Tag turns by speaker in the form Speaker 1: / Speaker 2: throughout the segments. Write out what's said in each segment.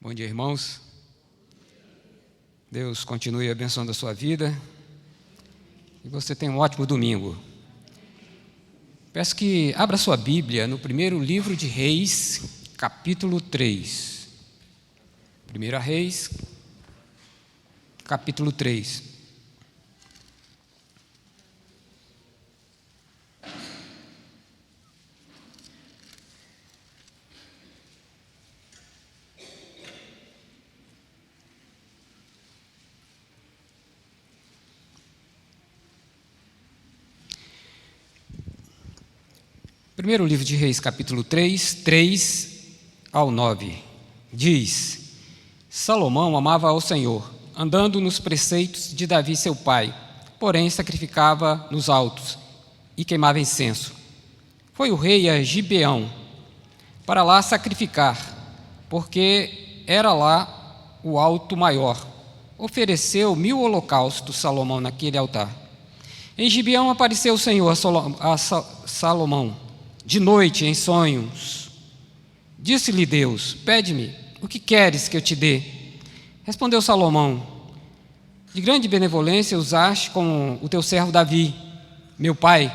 Speaker 1: Bom dia, irmãos. Deus continue abençoando a sua vida e você tenha um ótimo domingo. Peço que abra sua Bíblia no primeiro livro de Reis, capítulo 3. 1 Reis, capítulo 3. Primeiro livro de Reis, capítulo 3 ao 9, diz: Salomão amava ao Senhor, andando nos preceitos de Davi seu pai, porém sacrificava nos altos e queimava incenso. Foi o rei a Gibeão para lá sacrificar, porque era lá o alto maior. Ofereceu 1000 holocaustos Salomão naquele altar. Em Gibeão apareceu o Senhor a Salomão de noite em sonhos. Disse-lhe Deus: pede-me, o que queres que eu te dê? Respondeu Salomão: de grande benevolência usaste com o teu servo Davi, meu pai,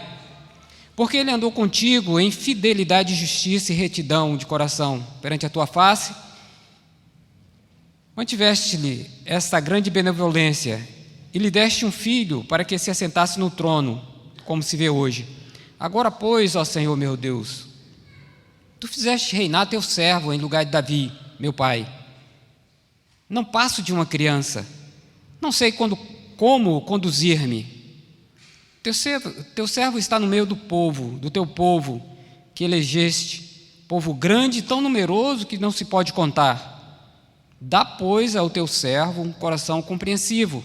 Speaker 1: porque ele andou contigo em fidelidade, justiça e retidão de coração perante a tua face. Mantiveste-lhe esta grande benevolência e lhe deste um filho para que se assentasse no trono, como se vê hoje. Agora, pois, ó Senhor meu Deus, tu fizeste reinar teu servo em lugar de Davi, meu pai. Não passo de uma criança, não sei como conduzir-me. Teu servo está no meio do teu povo, que elegeste, povo grande e tão numeroso que não se pode contar. Dá, pois, ao teu servo um coração compreensivo,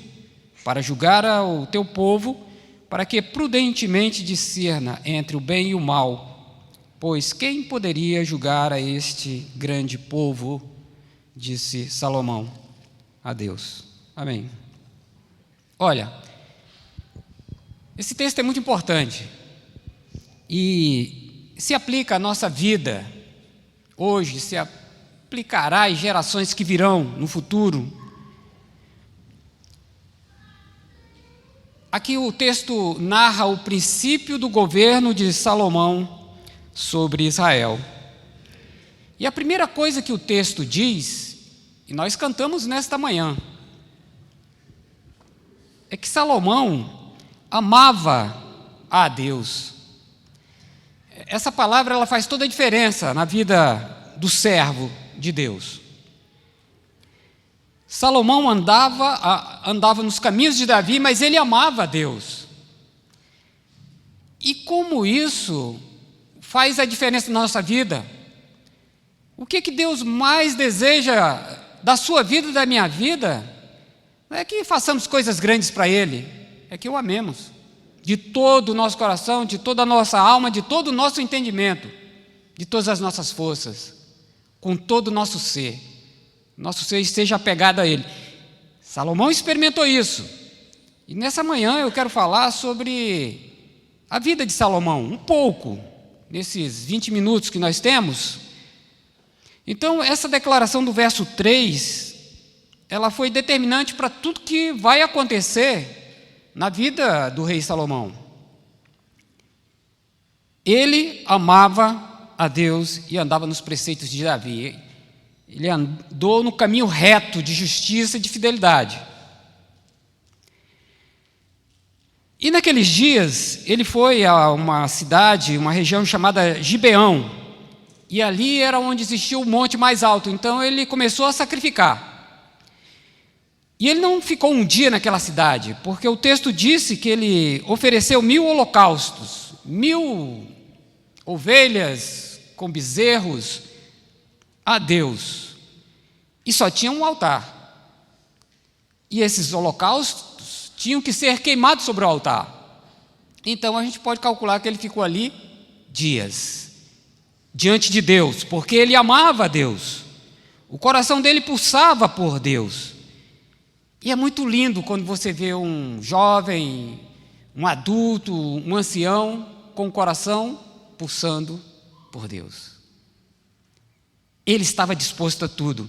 Speaker 1: para julgar ao teu povo, para que prudentemente discerna entre o bem e o mal. Pois quem poderia julgar a este grande povo? Disse Salomão a Deus. Amém. Olha, esse texto é muito importante e se aplica à nossa vida hoje, se aplicará às gerações que virão no futuro. Aqui o texto narra o princípio do governo de Salomão sobre Israel. E a primeira coisa que o texto diz, e nós cantamos nesta manhã, é que Salomão amava a Deus. Essa palavra ela faz toda a diferença na vida do servo de Deus. Salomão andava nos caminhos de Davi, mas ele amava a Deus. E como isso faz a diferença na nossa vida? O que Deus mais deseja da sua vida e da minha vida? Não é que façamos coisas grandes para Ele, é que o amemos de todo o nosso coração, de toda a nossa alma, de todo o nosso entendimento, de todas as nossas forças, com todo o nosso ser esteja apegado a Ele. Salomão experimentou isso. E nessa manhã eu quero falar sobre a vida de Salomão, um pouco, nesses 20 minutos que nós temos. Então, essa declaração do verso 3, ela foi determinante para tudo que vai acontecer na vida do rei Salomão. Ele amava a Deus e andava nos preceitos de Davi. Ele andou no caminho reto de justiça e de fidelidade. E naqueles dias, ele foi a uma cidade, uma região chamada Gibeão. E ali era onde existia o monte mais alto. Então ele começou a sacrificar. E ele não ficou um dia naquela cidade, porque o texto disse que ele ofereceu 1000 holocaustos, 1000 ovelhas com bezerros a Deus, e só tinha um altar, e esses holocaustos tinham que ser queimados sobre o altar. Então a gente pode calcular que ele ficou ali dias, diante de Deus, porque ele amava a Deus, o coração dele pulsava por Deus. E é muito lindo quando você vê um jovem, um adulto, um ancião com o coração pulsando por Deus. Ele estava disposto a tudo.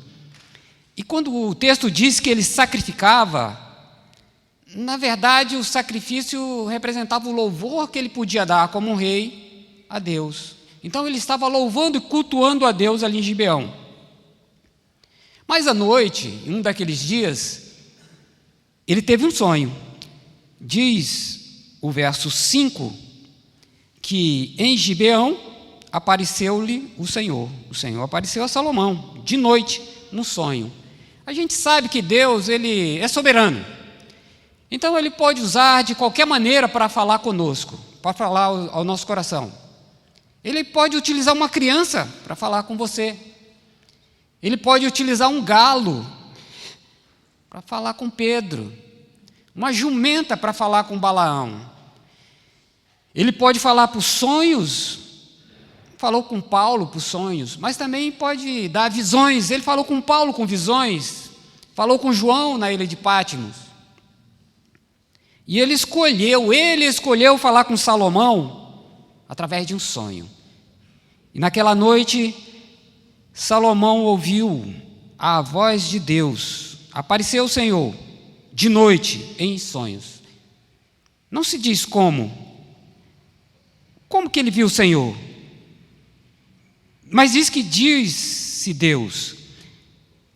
Speaker 1: E quando o texto diz que ele sacrificava, na verdade o sacrifício representava o louvor que ele podia dar como um rei a Deus. Então ele estava louvando e cultuando a Deus ali em Gibeão. Mas à noite, em um daqueles dias, ele teve um sonho. Diz o verso 5, que em Gibeão apareceu-lhe o Senhor. O Senhor apareceu a Salomão, de noite, no sonho. A gente sabe que Deus, ele é soberano. Então ele pode usar de qualquer maneira para falar conosco, para falar ao nosso coração. Ele pode utilizar uma criança para falar com você. Ele pode utilizar um galo para falar com Pedro, uma jumenta para falar com Balaão. Ele pode falar por sonhos, falou com Paulo por sonhos, mas também pode dar visões. Ele falou com Paulo com visões, falou com João na ilha de Patmos. E ele escolheu falar com Salomão através de um sonho. E naquela noite, Salomão ouviu a voz de Deus. Apareceu o Senhor de noite em sonhos. Não se diz como. Como que ele viu o Senhor? Mas diz que disse Deus.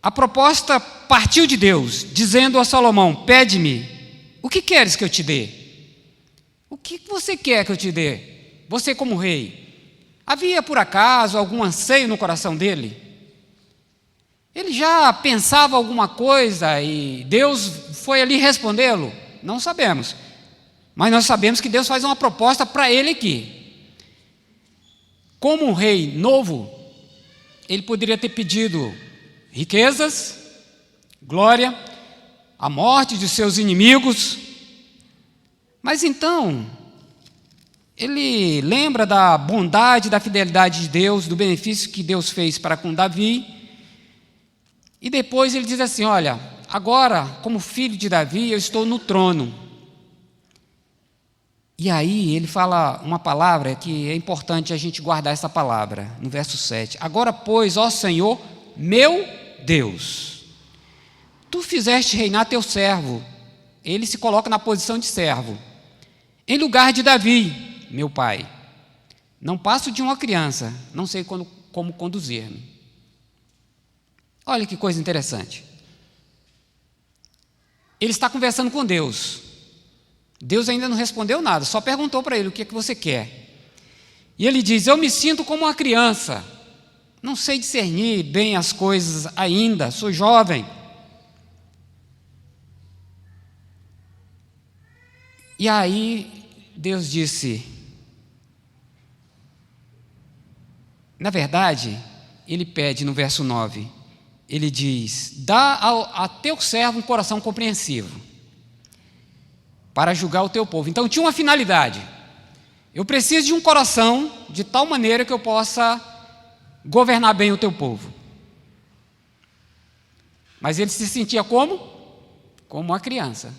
Speaker 1: A proposta partiu de Deus, dizendo a Salomão: pede-me, o que queres que eu te dê? O que você quer que eu te dê? Você como rei. Havia, por acaso, algum anseio no coração dele? Ele já pensava alguma coisa e Deus foi ali respondê-lo? Não sabemos. Mas nós sabemos que Deus faz uma proposta para ele aqui. Como um rei novo, ele poderia ter pedido riquezas, glória, a morte de seus inimigos. Mas então, ele lembra da bondade, da fidelidade de Deus, do benefício que Deus fez para com Davi. E depois ele diz assim: olha, agora, como filho de Davi, eu estou no trono. E aí ele fala uma palavra que é importante a gente guardar essa palavra, no verso 7. Agora, pois, ó Senhor, meu Deus, tu fizeste reinar teu servo. Ele se coloca na posição de servo, em lugar de Davi, meu pai. Não passo de uma criança, não sei como conduzir-me. Olha que coisa interessante. Ele está conversando com Deus. Deus ainda não respondeu nada, só perguntou para ele: o que é que você quer? E ele diz: eu me sinto como uma criança, não sei discernir bem as coisas ainda, sou jovem. E aí Deus disse, na verdade, ele pede no verso 9, ele diz: dá a teu servo um coração compreensivo, para julgar o teu povo. Então tinha uma finalidade: eu preciso de um coração de tal maneira que eu possa governar bem o teu povo. Mas ele se sentia como? Como uma criança,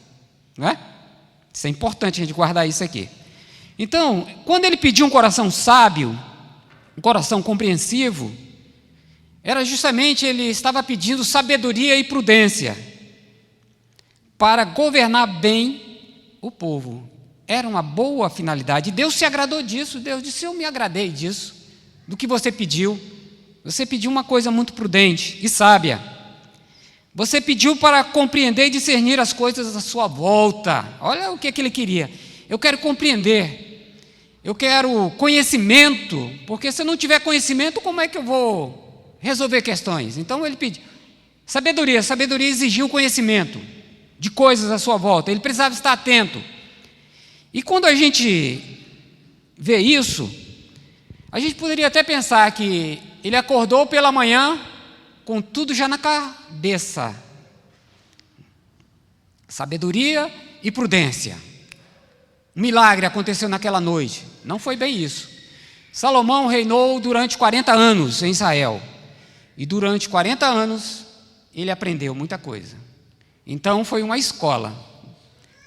Speaker 1: não é? Isso é importante a gente guardar isso aqui. Então, quando ele pediu um coração sábio, um coração compreensivo, era justamente, ele estava pedindo sabedoria e prudência para governar bem o povo. Era uma boa finalidade. Deus se agradou disso. Deus disse: eu me agradei disso, do que você pediu. Você pediu uma coisa muito prudente e sábia. Você pediu para compreender e discernir as coisas à sua volta. Olha o que ele queria. Eu quero compreender. Eu quero conhecimento, porque se eu não tiver conhecimento, como é que eu vou resolver questões? Então ele pediu sabedoria. Sabedoria exigiu conhecimento de coisas à sua volta. Ele precisava estar atento. E quando a gente vê isso, a gente poderia até pensar que ele acordou pela manhã com tudo já na cabeça. Sabedoria e prudência. Um milagre aconteceu naquela noite. Não foi bem isso. Salomão reinou durante 40 anos em Israel. E durante 40 anos ele aprendeu muita coisa. Então foi uma escola.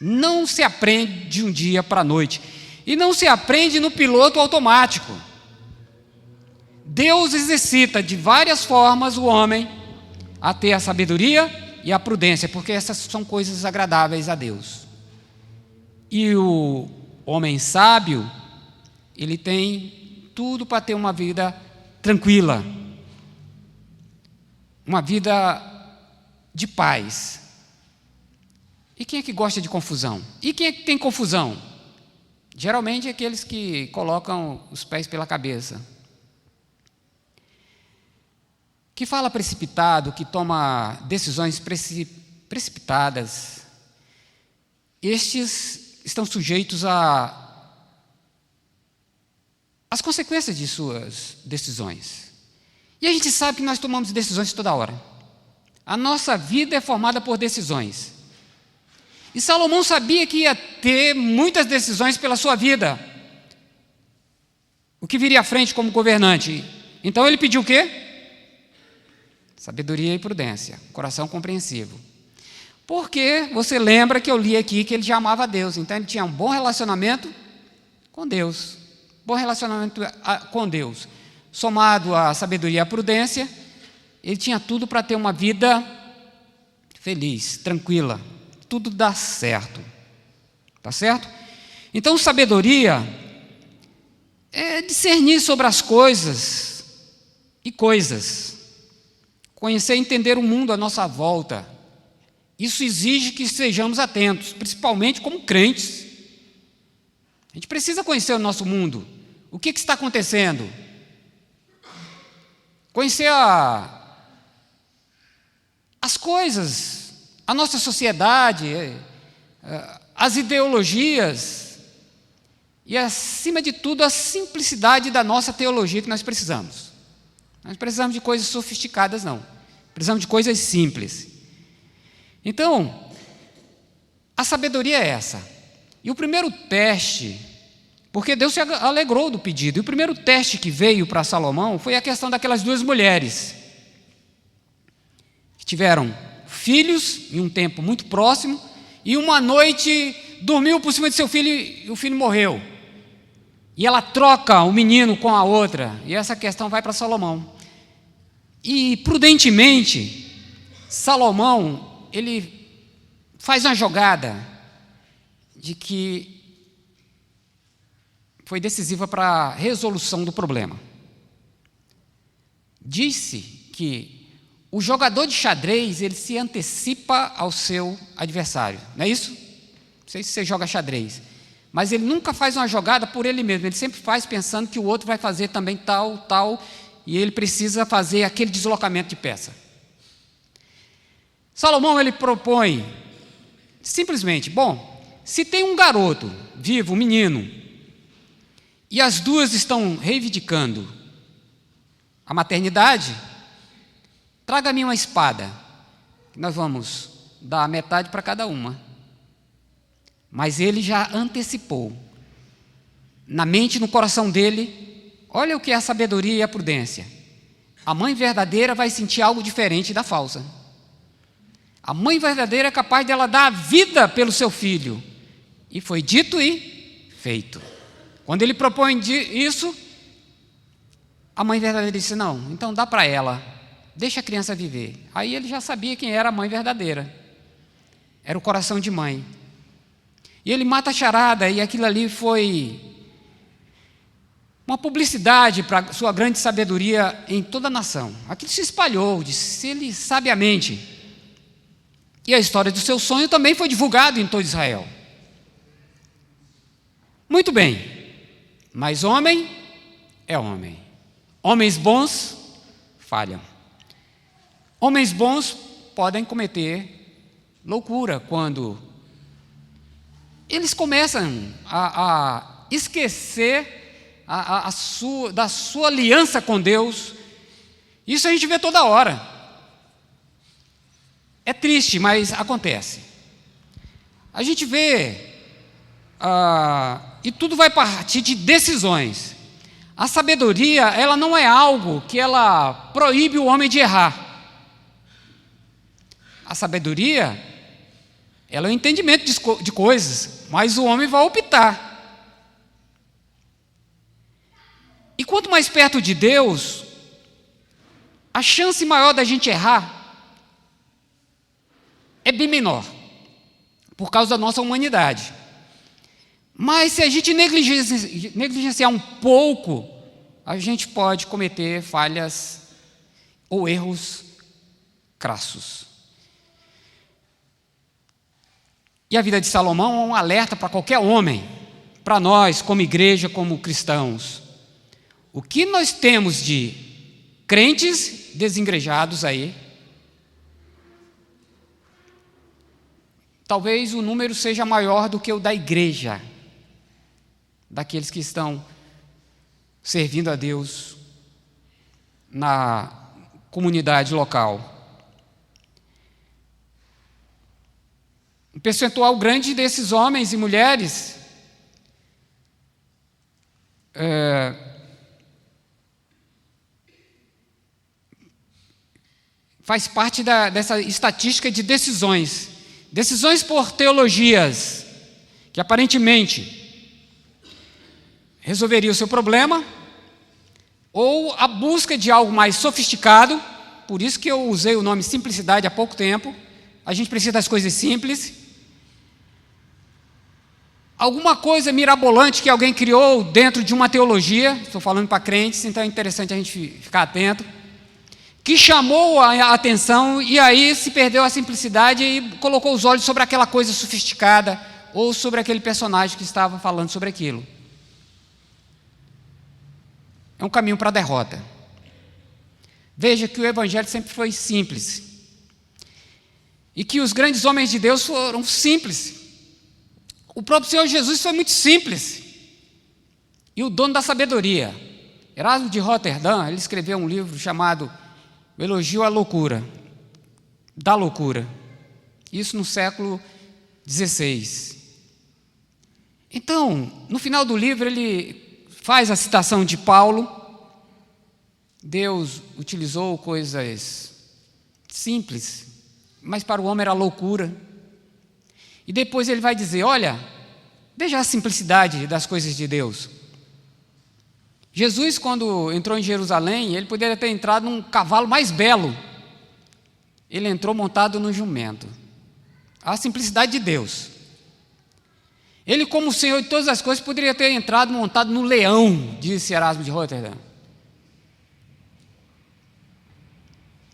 Speaker 1: Não se aprende de um dia para a noite. E não se aprende no piloto automático. Deus exercita de várias formas o homem a ter a sabedoria e a prudência, porque essas são coisas agradáveis a Deus. E o homem sábio, ele tem tudo para ter uma vida tranquila, uma vida de paz. E quem é que gosta de confusão? E quem é que tem confusão? Geralmente é aqueles que colocam os pés pela cabeça. Que fala precipitado, que toma decisões precipitadas. Estes estão sujeitos às consequências de suas decisões. E a gente sabe que nós tomamos decisões toda hora. A nossa vida é formada por decisões. E Salomão sabia que ia ter muitas decisões pela sua vida. O que viria à frente como governante. Então ele pediu o quê? Sabedoria e prudência, coração compreensivo. Porque você lembra que eu li aqui que ele já amava a Deus. Então ele tinha um bom relacionamento com Deus. Bom relacionamento com Deus. Somado à sabedoria e à prudência, ele tinha tudo para ter uma vida feliz, tranquila. Tudo dá certo. Tá certo? Então, sabedoria é discernir sobre as coisas e coisas. Conhecer e entender o mundo à nossa volta. Isso exige que sejamos atentos, principalmente como crentes. A gente precisa conhecer o nosso mundo. O que está acontecendo? Conhecer as coisas, a nossa sociedade, as ideologias e, acima de tudo, a simplicidade da nossa teologia que nós precisamos. Nós precisamos de coisas sofisticadas, não. Precisamos de coisas simples. Então, a sabedoria é essa. E o primeiro teste, porque Deus se alegrou do pedido, e o primeiro teste que veio para Salomão foi a questão daquelas duas mulheres que tiveram filhos em um tempo muito próximo, e uma noite dormiu por cima de seu filho e o filho morreu. E ela troca o menino com a outra, e essa questão vai para Salomão. E prudentemente, Salomão, ele faz uma jogada de que foi decisiva para a resolução do problema. Disse que o jogador de xadrez, ele se antecipa ao seu adversário, não é isso? Não sei se você joga xadrez, mas ele nunca faz uma jogada por ele mesmo, ele sempre faz pensando que o outro vai fazer também tal, e ele precisa fazer aquele deslocamento de peça. Salomão, ele propõe, simplesmente, se tem um garoto vivo, um menino, e as duas estão reivindicando a maternidade, traga-me uma espada, nós vamos dar metade para cada uma. Mas ele já antecipou, na mente e no coração dele, olha o que é a sabedoria e a prudência. A mãe verdadeira vai sentir algo diferente da falsa. A mãe verdadeira é capaz dela dar a vida pelo seu filho. E foi dito e feito. Quando ele propõe isso, a mãe verdadeira disse, não, então dá para ela, deixa a criança viver. Aí ele já sabia quem era a mãe verdadeira. Era o coração de mãe. E ele mata a charada, e aquilo ali foi uma publicidade para sua grande sabedoria em toda a nação. Aquilo se espalhou, disse ele sabiamente. E a história do seu sonho também foi divulgada em todo Israel. Muito bem, mas homem é homem. Homens bons falham. Homens bons podem cometer loucura quando eles começam a esquecer da sua aliança com Deus. Isso a gente vê toda hora. É triste, mas acontece. A gente vê, e tudo vai partir de decisões. A sabedoria, ela não é algo que ela proíbe o homem de errar. A sabedoria, ela é o entendimento de coisas, mas o homem vai optar. E quanto mais perto de Deus, a chance maior da gente errar bem menor, por causa da nossa humanidade. Mas se a gente negligenciar um pouco, a gente pode cometer falhas ou erros crassos. E a vida de Salomão é um alerta para qualquer homem, para nós, como igreja, como cristãos. O que nós temos de crentes desengrejados aí, talvez o número seja maior do que o da igreja, daqueles que estão servindo a Deus na comunidade local. Um percentual grande desses homens e mulheres faz parte dessa estatística de decisões por teologias que aparentemente resolveria o seu problema, ou a busca de algo mais sofisticado. Por isso que eu usei o nome simplicidade há pouco tempo. A gente precisa das coisas simples. Alguma coisa mirabolante que alguém criou dentro de uma teologia, estou falando para crentes, então é interessante a gente ficar atento, que chamou a atenção e aí se perdeu a simplicidade e colocou os olhos sobre aquela coisa sofisticada ou sobre aquele personagem que estava falando sobre aquilo. É um caminho para a derrota. Veja que o Evangelho sempre foi simples e que os grandes homens de Deus foram simples. O próprio Senhor Jesus foi muito simples. E o dono da sabedoria, Erasmo de Roterdã, ele escreveu um livro chamado O Elogio à Loucura, da Loucura. Isso no século XVI. Então, no final do livro, ele faz a citação de Paulo. Deus utilizou coisas simples, mas para o homem era loucura. E depois ele vai dizer, olha, veja a simplicidade das coisas de Deus. Jesus, quando entrou em Jerusalém, ele poderia ter entrado num cavalo mais belo. Ele entrou montado no jumento. A simplicidade de Deus. Ele, como o Senhor de todas as coisas, poderia ter entrado montado no leão, disse Erasmo de Roterdã.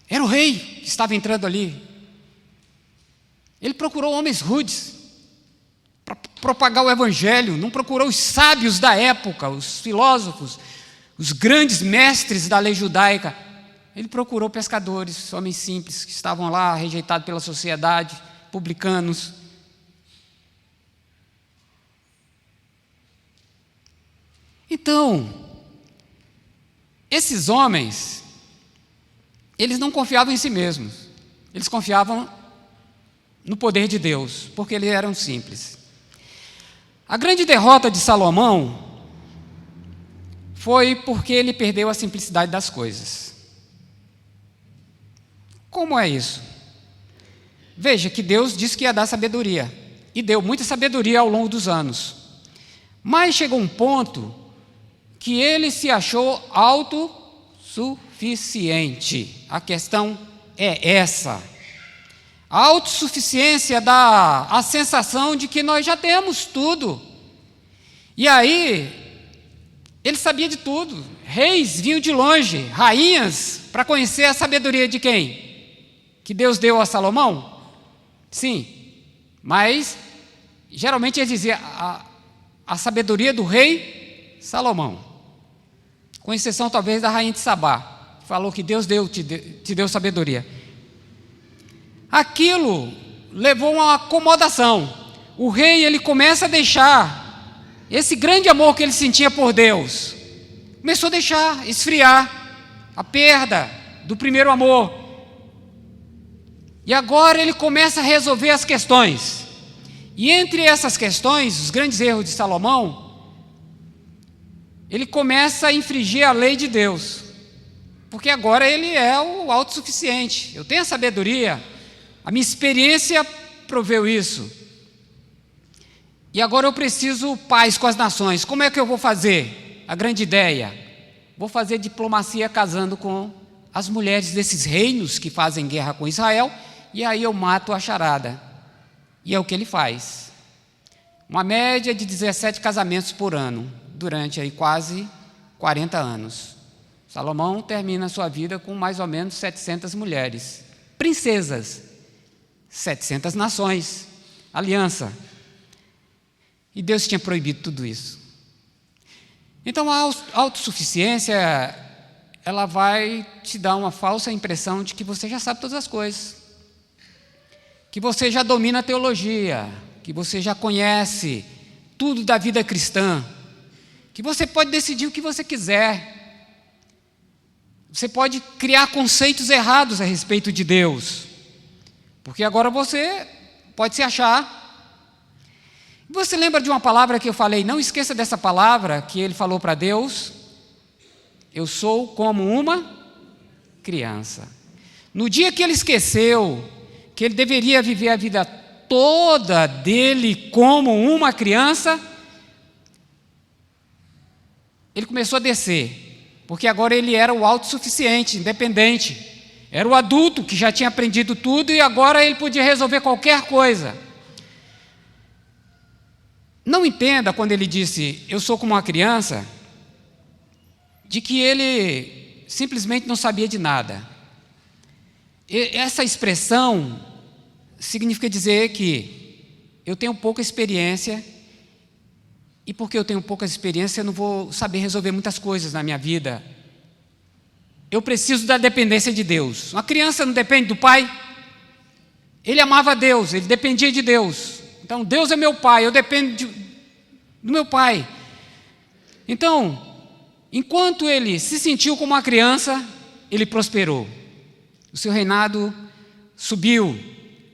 Speaker 1: Era o rei que estava entrando ali. Ele procurou homens rudes para propagar o Evangelho, não procurou os sábios da época, os filósofos, os grandes mestres da lei judaica. Ele procurou pescadores, homens simples, que estavam lá, rejeitados pela sociedade, publicanos. Então, esses homens, eles não confiavam em si mesmos, eles confiavam no poder de Deus, porque eles eram simples. A grande derrota de Salomão foi porque ele perdeu a simplicidade das coisas. Como é isso? Veja que Deus disse que ia dar sabedoria, e deu muita sabedoria ao longo dos anos. Mas chegou um ponto que ele se achou autossuficiente. A questão é essa. A autossuficiência dá a sensação de que nós já temos tudo. E aí, ele sabia de tudo. Reis vinham de longe, rainhas, para conhecer a sabedoria de quem? Que Deus deu a Salomão? Sim, mas geralmente ele dizia a sabedoria do rei Salomão. Com exceção talvez da rainha de Sabá, que falou que Deus te deu sabedoria. Aquilo levou a uma acomodação. O rei, ele começa a deixar esse grande amor que ele sentia por Deus. Começou a deixar esfriar a perda do primeiro amor. E agora ele começa a resolver as questões. E entre essas questões, os grandes erros de Salomão, ele começa a infringir a lei de Deus. Porque agora ele é o autossuficiente. Eu tenho a sabedoria. A minha experiência proveu isso. E agora eu preciso paz com as nações. Como é que eu vou fazer? A grande ideia. Vou fazer diplomacia casando com as mulheres desses reinos que fazem guerra com Israel e aí eu mato a charada. E é o que ele faz. Uma média de 17 casamentos por ano, durante aí quase 40 anos. Salomão termina a sua vida com mais ou menos 700 mulheres, princesas, 700 nações, aliança. E Deus tinha proibido tudo isso. Então a autossuficiência, ela vai te dar uma falsa impressão de que você já sabe todas as coisas, que você já domina a teologia, que você já conhece tudo da vida cristã, que você pode decidir o que você quiser. Você pode criar conceitos errados a respeito de Deus, porque agora você pode se achar. Você lembra de uma palavra que eu falei? Não esqueça dessa palavra que ele falou para Deus: eu sou como uma criança. No dia que ele esqueceu que ele deveria viver a vida toda dele como uma criança, ele começou a descer, porque agora ele era o autossuficiente, independente, era o adulto que já tinha aprendido tudo e agora ele podia resolver qualquer coisa. Não entenda quando ele disse, eu sou como uma criança, de que ele simplesmente não sabia de nada. Essa expressão significa dizer que eu tenho pouca experiência, e porque eu tenho pouca experiência, eu não vou saber resolver muitas coisas na minha vida. Eu preciso da dependência de Deus. Uma criança não depende do pai. Ele amava Deus, ele dependia de Deus. Então, Deus é meu pai, eu dependo do meu pai. Então, enquanto ele se sentiu como uma criança, ele prosperou. O seu reinado subiu,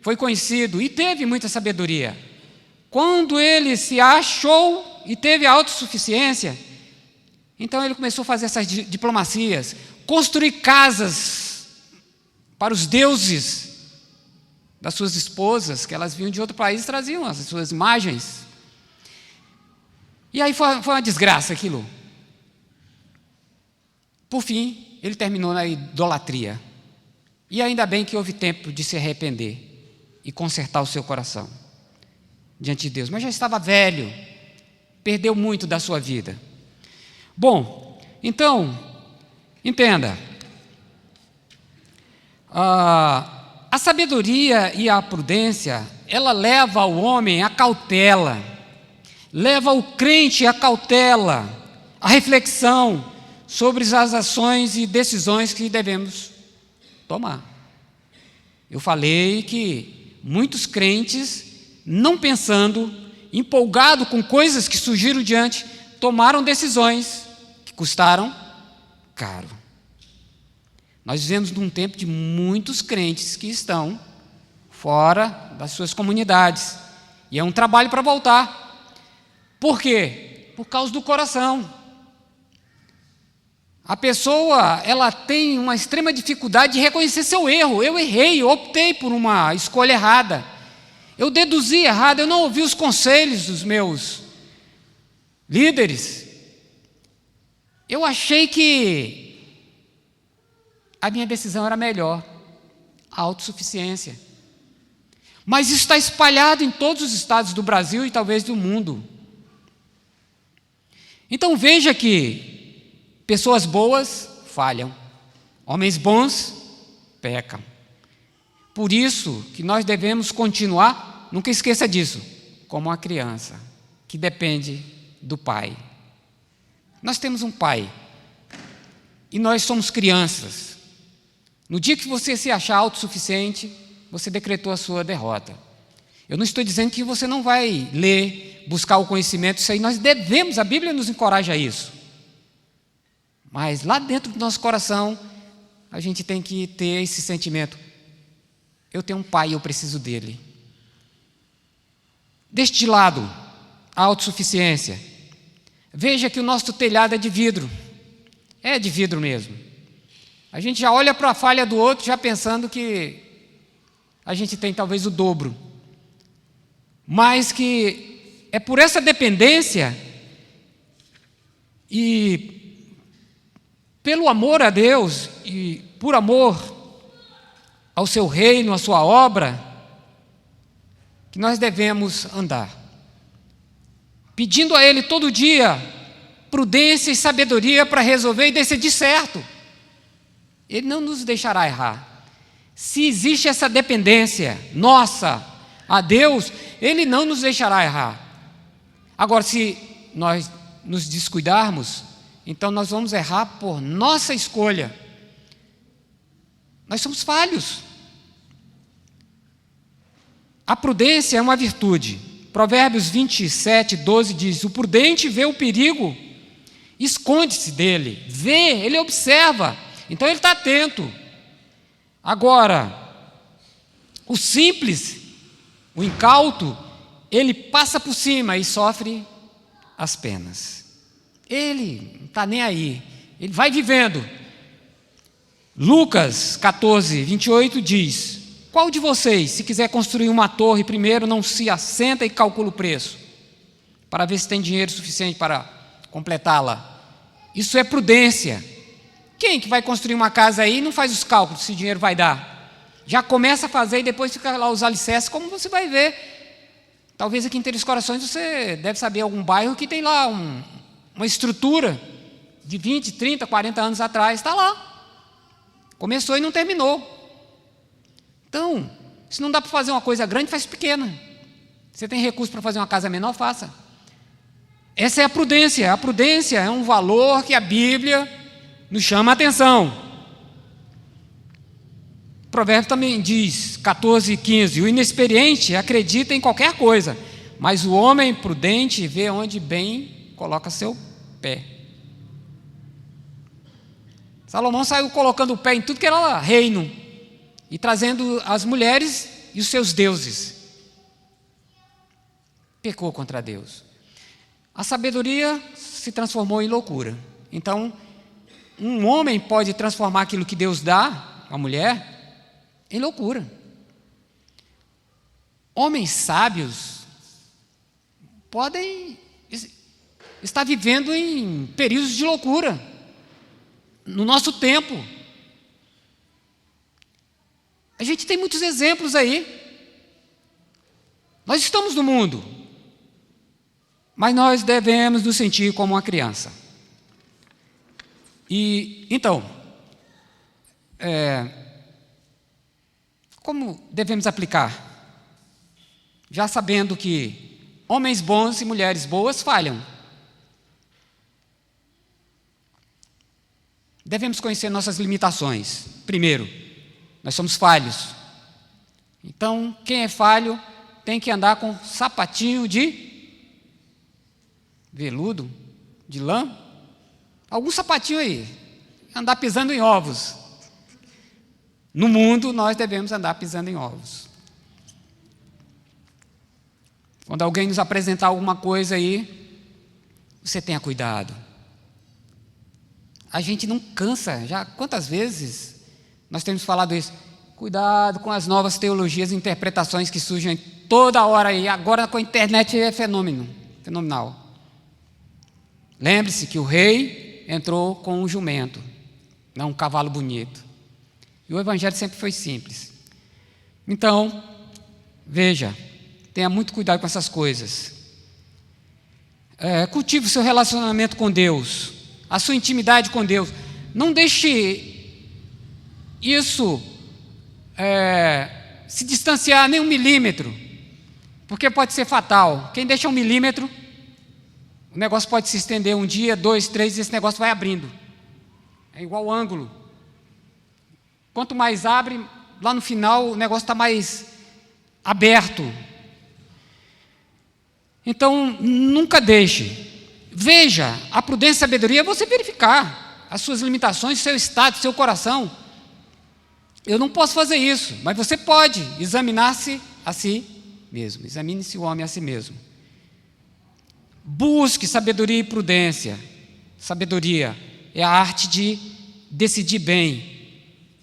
Speaker 1: foi conhecido e teve muita sabedoria. Quando ele se achou e teve a autossuficiência, então ele começou a fazer essas diplomacias, construir casas para os deuses das suas esposas, que elas vinham de outro país e traziam as suas imagens. E aí foi uma desgraça aquilo. Por fim, ele terminou na idolatria. E ainda bem que houve tempo de se arrepender e consertar o seu coração diante de Deus. Mas já estava velho, perdeu muito da sua vida. Bom, então, entenda. A sabedoria e a prudência, ela leva o homem à cautela, leva o crente à cautela, à reflexão sobre as ações e decisões que devemos tomar. Eu falei que muitos crentes, não pensando, empolgado com coisas que surgiram diante, tomaram decisões que custaram caro. Nós vivemos num tempo de muitos crentes que estão fora das suas comunidades. E é um trabalho para voltar. Por quê? Por causa do coração. A pessoa, ela tem uma extrema dificuldade de reconhecer seu erro. Eu errei, eu optei por uma escolha errada. Eu deduzi errado, eu não ouvi os conselhos dos meus líderes. Eu achei que a minha decisão era melhor, a autossuficiência. Mas isso está espalhado em todos os estados do Brasil e talvez do mundo. Então veja que pessoas boas falham, homens bons pecam. Por isso que nós devemos continuar, nunca esqueça disso, como uma criança que depende do pai. Nós temos um pai e nós somos crianças. No dia que você se achar autossuficiente, você decretou a sua derrota. Eu não estou dizendo que você não vai ler, buscar o conhecimento, isso aí nós devemos, a Bíblia nos encoraja a isso. Mas lá dentro do nosso coração, a gente tem que ter esse sentimento. Eu tenho um pai e eu preciso dele. Deixe de lado a autossuficiência. Veja que o nosso telhado é de vidro. É de vidro mesmo. A gente já olha para a falha do outro, já pensando que a gente tem talvez o dobro. Mas que é por essa dependência e pelo amor a Deus e por amor ao seu reino, à sua obra, que nós devemos andar, pedindo a Ele todo dia prudência e sabedoria para resolver e decidir certo. Ele não nos deixará errar. Se existe essa dependência nossa a Deus, Ele não nos deixará errar. Agora, se nós nos descuidarmos, então nós vamos errar por nossa escolha. Nós somos falhos. A prudência é uma virtude. Provérbios 27, 12 diz: o prudente vê o perigo, esconde-se dele, vê, ele observa, então ele está atento. Agora, o simples, o incauto, ele passa por cima e sofre as penas. Ele não está nem aí, ele vai vivendo. Lucas 14, 28 diz: qual de vocês, se quiser construir uma torre, primeiro não se assenta e calcula o preço, para ver se tem dinheiro suficiente para completá-la? Isso é prudência. Quem que vai construir uma casa aí não faz os cálculos se o dinheiro vai dar? Já começa a fazer e depois fica lá os alicerces, como você vai ver. Talvez aqui em Três Corações você deve saber algum bairro que tem lá uma estrutura de 20, 30, 40 anos atrás, está lá. Começou e não terminou. Então, se não dá para fazer uma coisa grande, faz pequena. Você tem recurso para fazer uma casa menor, faça. Essa é a prudência. A prudência é um valor que a Bíblia nos chama a atenção. O provérbio também diz, 14, 15: o inexperiente acredita em qualquer coisa, mas o homem prudente vê onde bem coloca seu pé. Salomão saiu colocando o pé em tudo que era reino e trazendo as mulheres e os seus deuses. Pecou contra Deus. A sabedoria se transformou em loucura. Então, um homem pode transformar aquilo que Deus dá à mulher em loucura. Homens sábios podem estar vivendo em períodos de loucura no nosso tempo. A gente tem muitos exemplos aí. Nós estamos no mundo, mas nós devemos nos sentir como uma criança. E então, como devemos aplicar? Já sabendo que homens bons e mulheres boas falham. Devemos conhecer nossas limitações. Primeiro, nós somos falhos. Então, quem é falho tem que andar com sapatinho de veludo, de lã. Algum sapatinho aí, andar pisando em ovos. No mundo, nós devemos andar pisando em ovos. Quando alguém nos apresentar alguma coisa aí, você tenha cuidado. A gente não cansa, já quantas vezes nós temos falado isso? Cuidado com as novas teologias e interpretações que surgem toda hora aí. Agora com a internet é fenomenal. Lembre-se que o rei entrou com um jumento, não um cavalo bonito. E o evangelho sempre foi simples. Então, veja, tenha muito cuidado com essas coisas. Cultive o seu relacionamento com Deus, a sua intimidade com Deus. Não deixe isso se distanciar nem 1 milímetro, porque pode ser fatal. Quem deixa 1 milímetro, o negócio pode se estender 1 dia, 2, 3, e esse negócio vai abrindo. É igual ângulo. Quanto mais abre, lá no final o negócio está mais aberto. Então, nunca deixe. Veja, a prudência e a sabedoria é você verificar as suas limitações, seu estado, seu coração. Eu não posso fazer isso, mas você pode examinar-se a si mesmo. Examine-se o homem a si mesmo. Busque sabedoria e prudência. Sabedoria é a arte de decidir bem.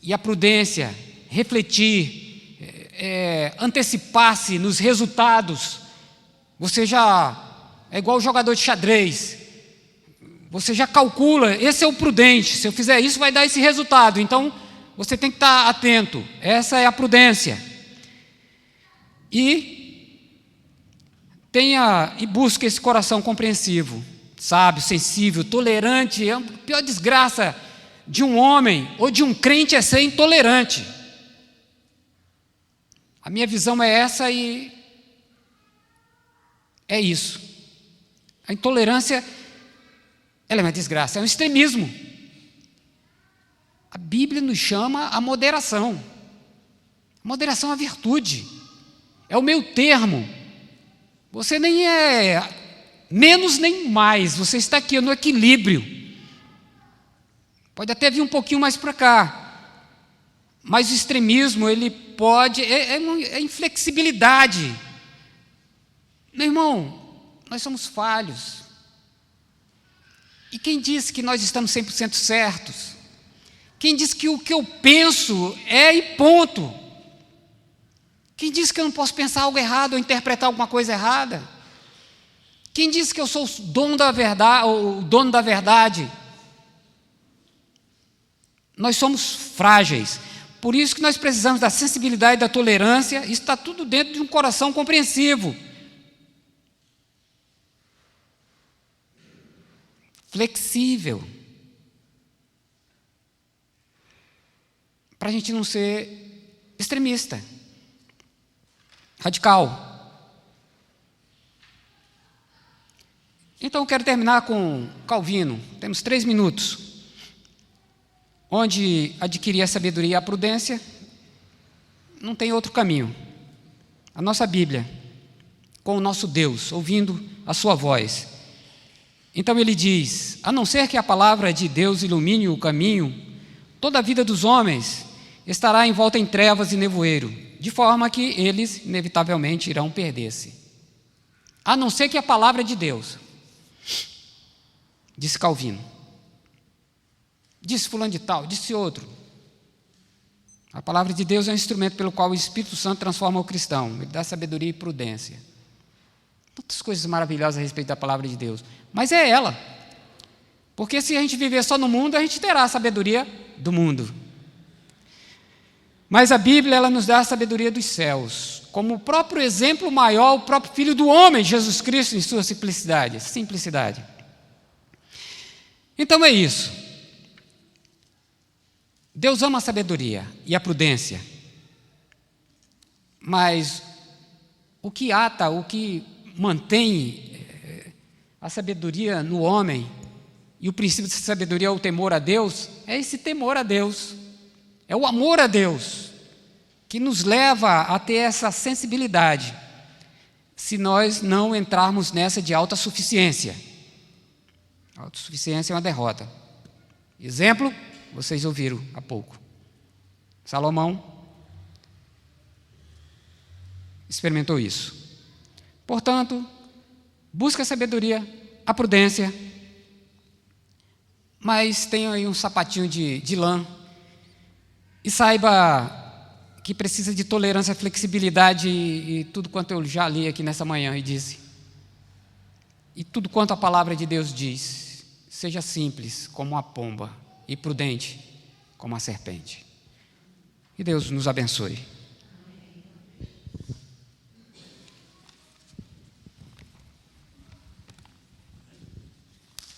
Speaker 1: E a prudência, refletir, antecipar-se nos resultados. Você já é igual o jogador de xadrez. Você já calcula, esse é o prudente. Se eu fizer isso, vai dar esse resultado. Então, você tem que estar atento. Essa é a prudência. E busque esse coração compreensivo, sábio, sensível, tolerante. A pior desgraça de um homem ou de um crente é ser intolerante. A minha visão é essa e é isso. A intolerância, ela é uma desgraça, é um extremismo. A Bíblia nos chama a moderação. A moderação é a virtude, é o meio termo. Você nem é menos nem mais, você está aqui no equilíbrio. Pode até vir um pouquinho mais para cá, mas o extremismo, ele pode, é inflexibilidade. Meu irmão, nós somos falhos. E quem disse que nós estamos 100% certos? Quem disse que o que eu penso é e ponto? Quem disse que eu não posso pensar algo errado ou interpretar alguma coisa errada? Quem disse que eu sou o dono da verdade, ou o dono da verdade? Nós somos frágeis. Por isso que nós precisamos da sensibilidade e da tolerância. Isso está tudo dentro de um coração compreensivo. Flexível. Para a gente não ser extremista. Radical. Então eu quero terminar com Calvino. Temos 3 minutos. Onde adquirir a sabedoria e a prudência, não tem outro caminho. A nossa Bíblia, com o nosso Deus, ouvindo a sua voz. Então ele diz: a não ser que a palavra de Deus ilumine o caminho, toda a vida dos homens estará envolta em trevas e nevoeiro, de forma que eles inevitavelmente irão perder-se. A não ser que a palavra de Deus, disse Calvino. Disse fulano de tal, disse outro. A palavra de Deus é um instrumento pelo qual o Espírito Santo transforma o cristão. Ele dá sabedoria e prudência. Muitas coisas maravilhosas a respeito da palavra de Deus. Mas é ela. Porque se a gente viver só no mundo, a gente terá a sabedoria do mundo. Mas a Bíblia, ela nos dá a sabedoria dos céus. Como o próprio exemplo maior, o próprio Filho do homem, Jesus Cristo, em sua simplicidade. Então é isso. Deus ama a sabedoria e a prudência, mas o que ata, o que mantém a sabedoria no homem, e o princípio dessa sabedoria é o temor a Deus, é esse temor a Deus, é o amor a Deus, que nos leva a ter essa sensibilidade, se nós não entrarmos nessa de autossuficiência. Autossuficiência é uma derrota. Exemplo, vocês ouviram há pouco. Salomão experimentou isso. Portanto, busque a sabedoria, a prudência, mas tenha aí um sapatinho de lã e saiba que precisa de tolerância, flexibilidade e tudo quanto eu já li aqui nessa manhã e disse. E tudo quanto a palavra de Deus diz, seja simples como a pomba e prudente como a serpente. Que Deus nos abençoe.